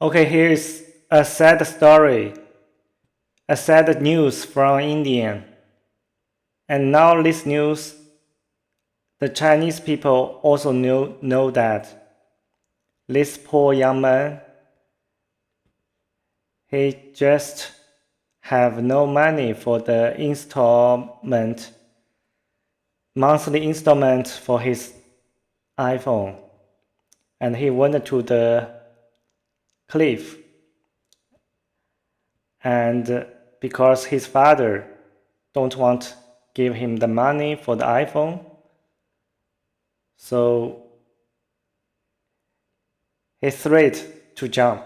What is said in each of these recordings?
Okay, here is a sad story, a sad news from India. And now this news, the Chinese people also know that this poor young man, he just have no money for the monthly installment for his iPhone. And he went to the cliff. And because his father don't want give him the money for the iPhone, so he threatened to jump.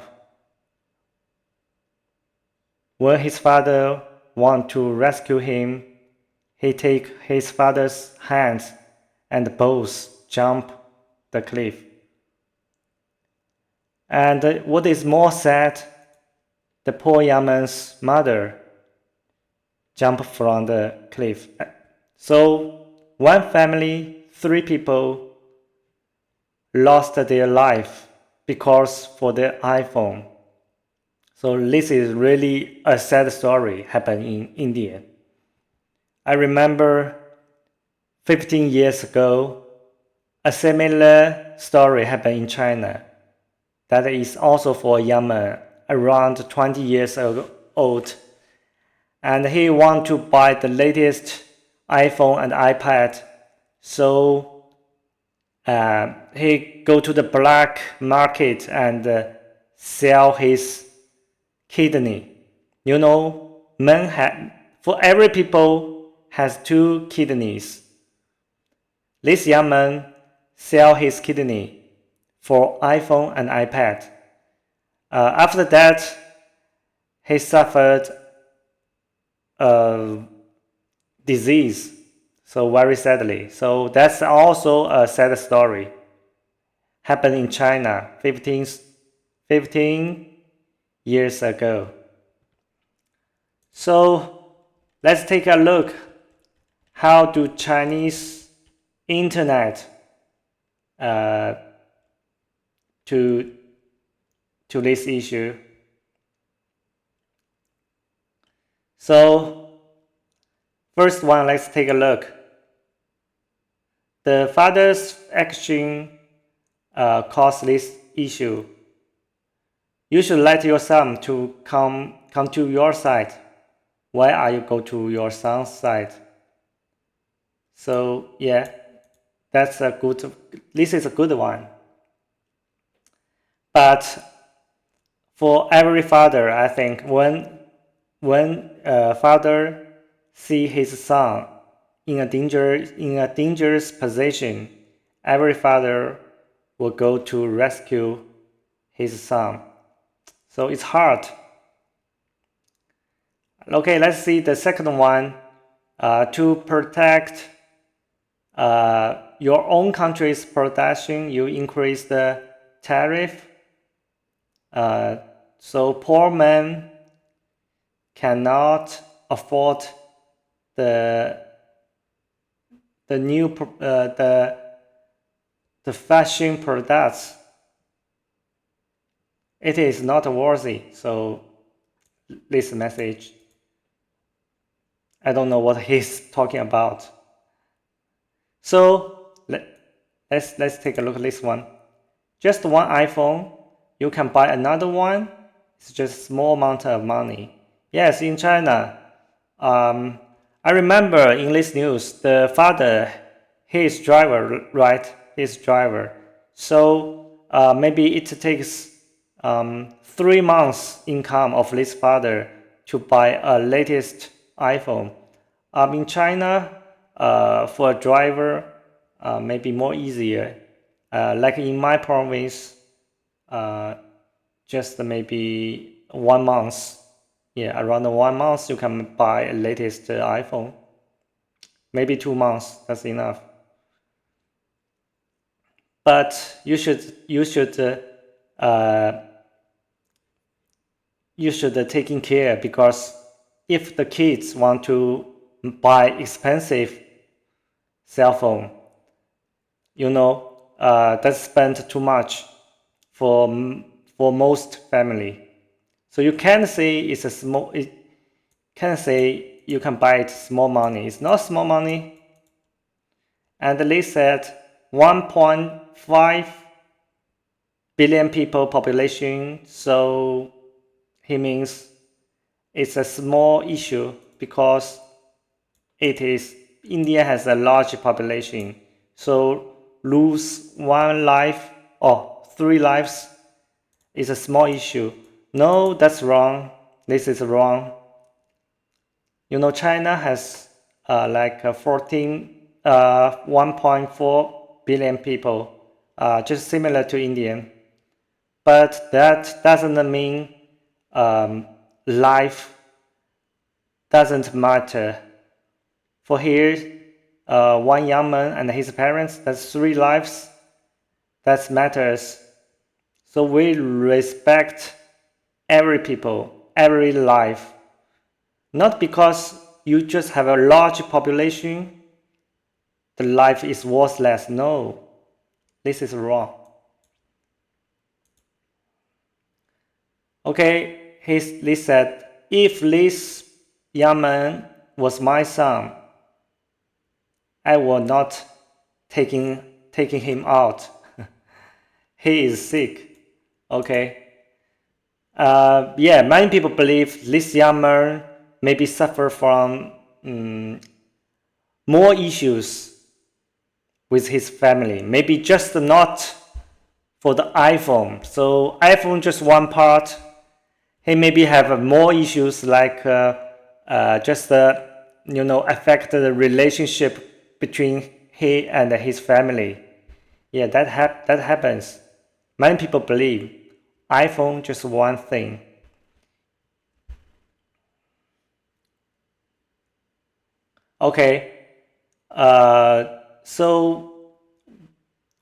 When his father want to rescue him, he take his father's hands and both jump the cliff. And what is more sad, the poor young man's mother jumped from the cliff. So one family, 3 people lost their life because for the iPhone. So this is really a sad story happened in India. I remember 15 years ago, a similar story happened in China. That is also for a young man around 20 years old. And he want to buy the latest iPhone and iPad. So he go to the black market and sell his kidney. You know, for every people has 2 kidneys. This young man sell his kidney for iPhone and iPad. After that, he suffered a disease, so very sadly. So that's also a sad story. Happened in China 15 years ago. So let's take a look. How do Chinese internet to this issue? So first one, let's take a look. The father's action caused this issue. You should let your son to come to your side. Why are you go to your son's side? So yeah, this is a good one. But for every father, I think when father see his son in a dangerous position, every father will go to rescue his son. So it's hard. Okay, let's see the second one. To protect your own country's production, you increase the tariff. So poor men cannot afford the fashion products. It is not worthy. So this message, I don't know what he's talking about. So let's take a look at this one. Just one iPhone, you can buy another one. It's just a small amount of money. Yes, in China, I remember in this news, the father, he is driver, right? He's driver. So maybe it takes 3 months income of this father to buy a latest iPhone. In China, for a driver, maybe more easier. Like in my province, just maybe 1 month. Yeah, around 1 month you can buy a latest iPhone. Maybe 2 months, that's enough. But you should taking care, because if the kids want to buy expensive cell phone, you know, that's spent too much for for most family. So you can say it's a small. It can say you can buy it small money. It's not small money. And they said 1.5 billion people population. So he means it's a small issue because India has a large population. So lose one life or 3 lives is a small issue. No, that's wrong. This is wrong. China has 1.4 billion people, just similar to India. But that doesn't mean life doesn't matter. For here, one young man and his parents, that's 3 lives. That matters. So we respect every people, every life. Not because you just have a large population, the life is worthless. No, this is wrong. Okay, he said, if this young man was my son, I will not taking him out. He is sick. Okay. Many people believe this young man maybe suffer from more issues with his family. Maybe just not for the iPhone. So iPhone just one part. He maybe have more issues like affect the relationship between he and his family. Yeah, that happens. Many people believe iPhone just one thing. Okay, so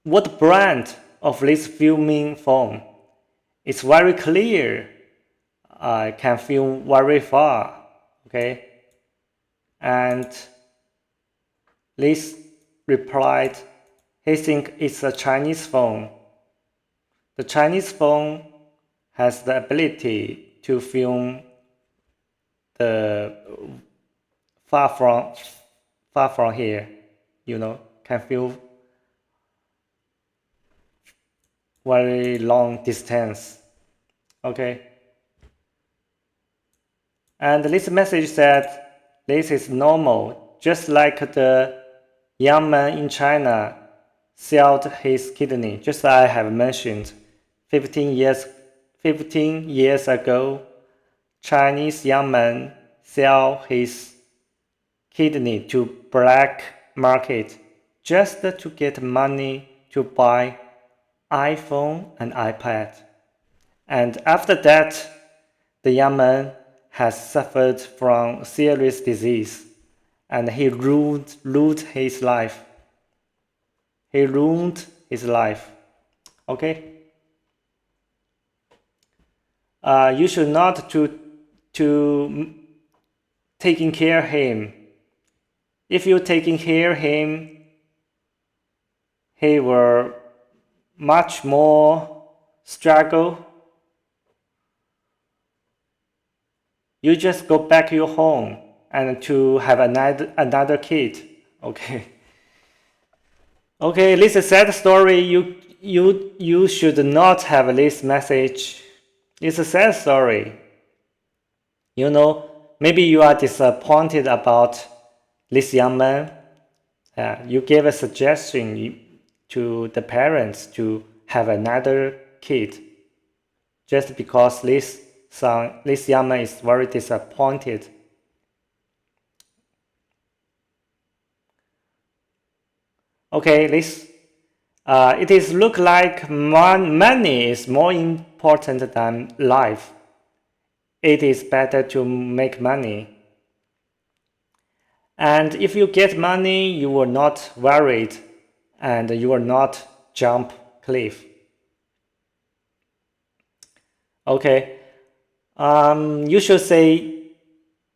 what brand of this filming phone? It's very clear. I can film very far. Okay, and Liz replied, he thinks it's a Chinese phone. The Chinese phone has the ability to film the far from here, can film very long distance. Okay. And this message said, this is normal, just like the young man in China sold his kidney, just as I have mentioned. 15 years ago, Chinese young man sell his kidney to black market just to get money to buy iPhone and iPad. And after that, the young man has suffered from serious disease and he ruined his life. He ruined his life. Okay? You should not to taking care of him. If you taking care of him, he will much more struggle. You just go back to your home and to have another kid. Okay. Okay, this is a sad story. You should not have this message. It's a sad story. Maybe you are disappointed about this young man. You gave a suggestion to the parents to have another kid just because this young man is very disappointed. Okay, it is look like money is more important than life. It is better to make money. And if you get money, you will not worried and you will not jump cliff. Okay, you should say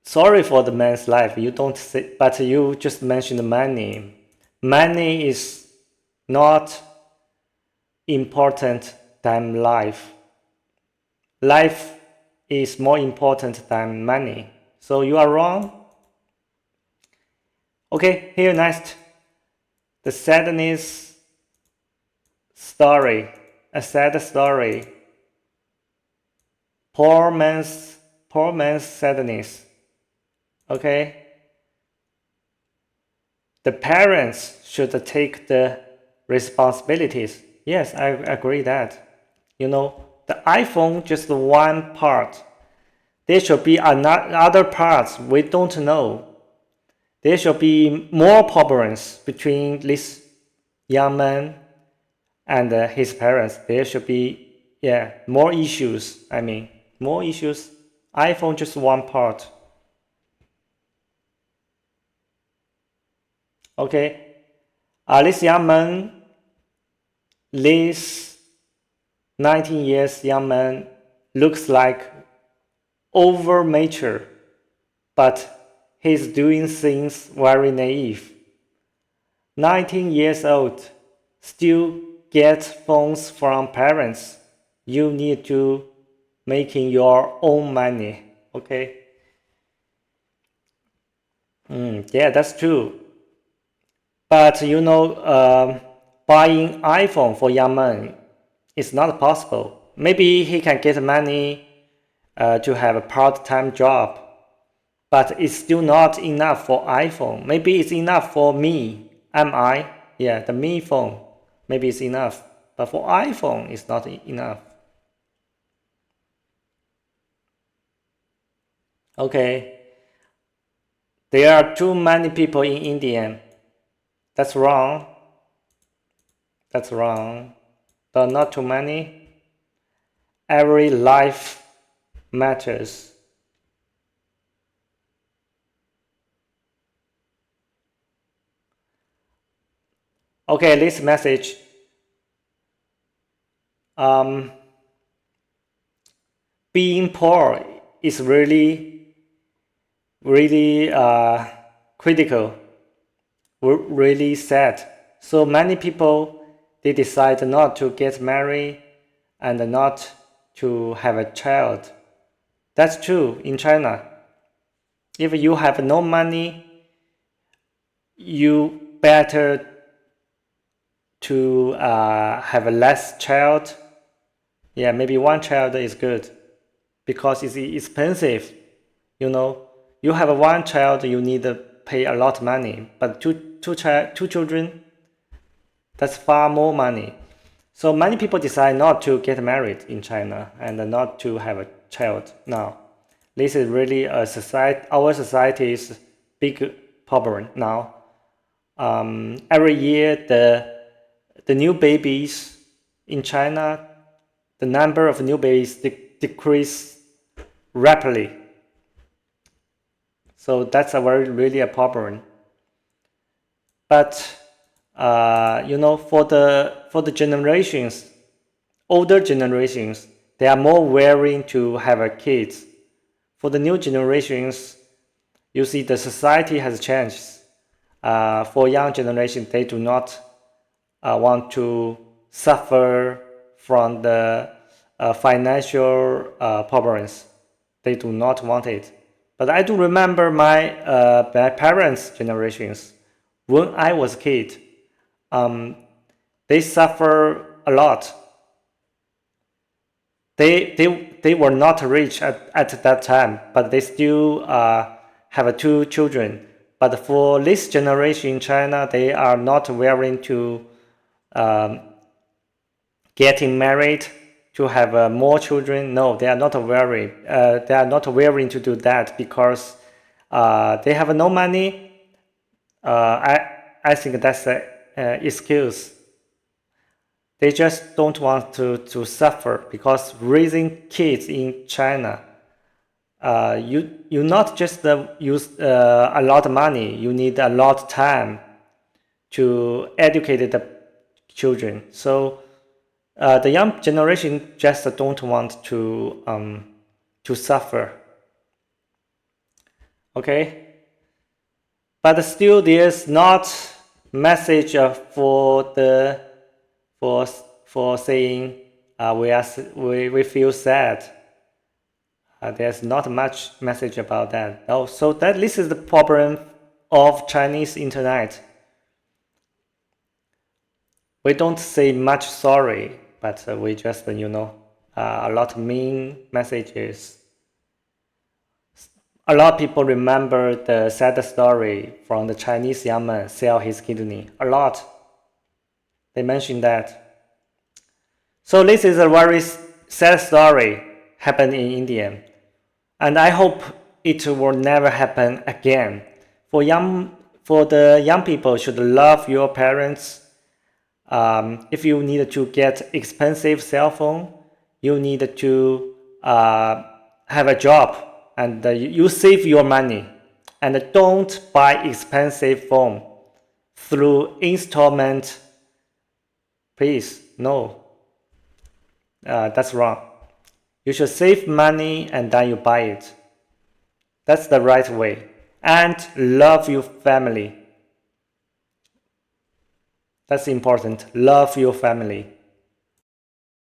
sorry for the man's life. You don't say, but you just mentioned money. Money is not important than life. life is more important than money. So you are wrong. Okay, here next, the sadness story, a sad story. Poor man's sadness. Okay, the parents should take the responsibilities. Yes, I agree that. You know, the iPhone just one part. There should be other parts we don't know. There should be more problems between this young man and his parents. There should be, more issues. I mean, more issues. iPhone just one part. Okay, this young man, this 19 years young man looks like over mature, but he's doing things very naive. 19 years old, still get phones from parents. You need to making your own money. Okay. Yeah, that's true. But you know, buying iPhone for young man is not possible. Maybe he can get money to have a part-time job, but it's still not enough for iPhone. Maybe it's enough for me. Am I? Yeah, the me phone. Maybe it's enough, but for iPhone, it's not enough. Okay, there are too many people in India. That's wrong. That's wrong. But not too many. Every life matters. Okay, this message. Being poor is really, really critical, really sad. So many people, they decide not to get married and not to have a child. That's true in China. If you have no money, you better to have a less child. Yeah, maybe one child is good because it's expensive. You know, you have one child, you need to pay a lot of money, but two children, that's far more money. So many people decide not to get married in China and not to have a child now. This is really our society's big problem now. Every year, the new babies in China, the number of new babies decrease rapidly. So that's really a problem. But you know, for the generations, older generations, they are more willing to have a kids. For the new generations, you see the society has changed. For young generation, they do not want to suffer from the financial problems. They do not want it. But I do remember my parents' generations. When I was a kid, they suffer a lot. They were not rich at that time, but they still have two children. But for this generation in China, they are not willing to getting married to have more children. No, they are not willing. They are not willing to do that because they have no money. I think that's an excuse. They just don't want to suffer because raising kids in China, you not just use a lot of money. You need a lot of time to educate the children. So the young generation just don't want to suffer. Okay, but still there's not message for saying we feel sad. There's not much message about that. Oh, so this is the problem of Chinese internet. We don't say much sorry, but we just, a lot of mean messages. A lot of people remember the sad story from the Chinese young man sell his kidney. A lot. They mentioned that. So this is a very sad story happened in India. And I hope it will never happen again. For the young people should love your parents. If you need to get expensive cell phone, you need to have a job and you save your money and don't buy expensive phone through installment. Please, no, that's wrong. You should save money and then you buy it. That's the right way. And love your family. That's important. Love your family.